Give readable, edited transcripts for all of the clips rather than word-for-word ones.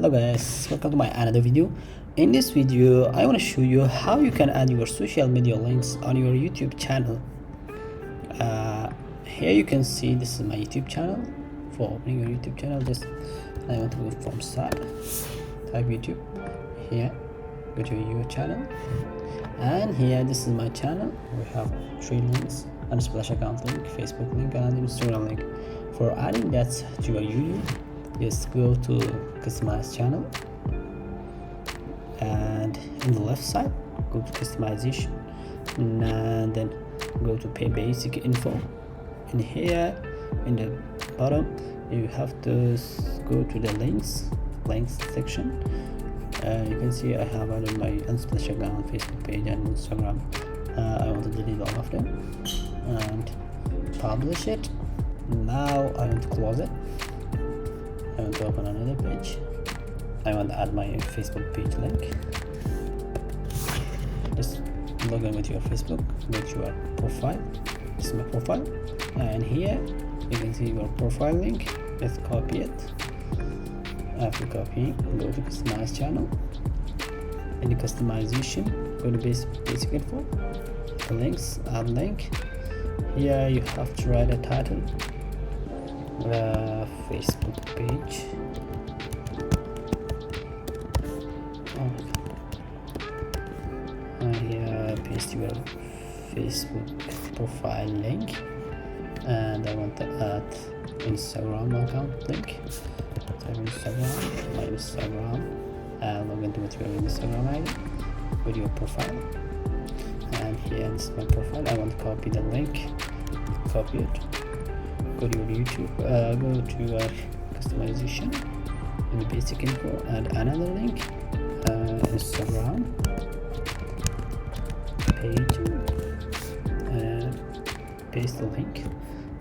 Hello guys, welcome to my another video. In this video I want to show you how you can add your social media links on your YouTube channel. Here you can see this is my YouTube channel. For opening your YouTube channel, just I want to go from start, type YouTube, here go to your channel, and here this is my channel. We have 3 links: Unsplash account link, Facebook link, and Instagram link. For adding that to your YouTube, just go to customize channel, and in the left side go to customization, and then go to pay basic info. And here in the bottom you have to go to the links section. You can see I have added my Unsplash account, Facebook page, and Instagram. I want to delete all of them and publish it. Now I want to close it. I want to open another page. I want to add my Facebook page link. Just log in with your Facebook, go to your profile. This is my profile, and here you can see your profile link. Just copy it. After copying, go to customize channel. In the customization, go to basic info, the links, add link. Here you have to write a title, Facebook page. Here paste your Facebook profile link, and I want to add Instagram account link. So my Instagram, log into with your Instagram ID, go to your profile, and here this is my profile. I want to copy the link, copy it, go to your YouTube, go to your customization, in the basic info, add another link, Instagram page, and paste the link.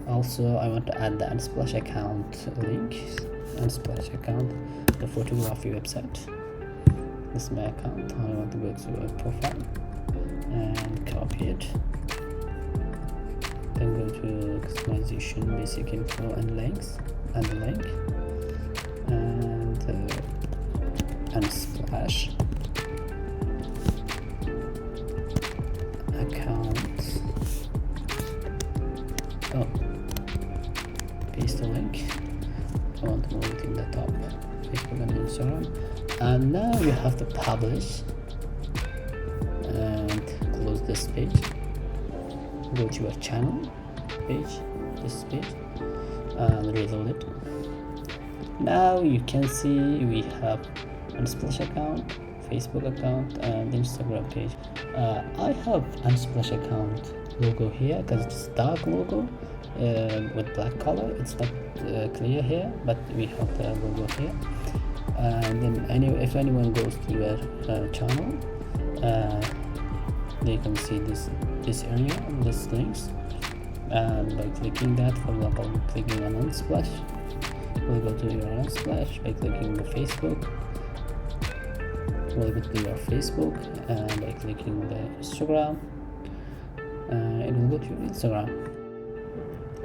Also I want to add the Unsplash account link. Unsplash account, the photography website. This is my account. I want to go to a profile and copy it, then go to customization, basic info, and links, and the link, and Unsplash account. Paste the link. I want to move it in the top, Facebook and Instagram. And now you have to publish and close this page. Go to your channel page, this page, and reload it. Now you can see we have Unsplash account, Facebook account, and Instagram page. I have Unsplash account logo here because it's dark logo with black color. It's not clear here, but we have the logo here. And then if anyone goes to your channel, they can see this area, these links, and by clicking that, for example, clicking on Unsplash, we'll go to your Unsplash. By clicking the Facebook, we'll go to your Facebook, and by clicking the Instagram, it will go to your Instagram.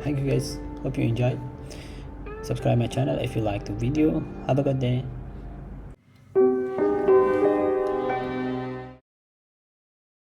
Thank you guys, hope you enjoyed. Subscribe my channel if you like the video. Have a good day.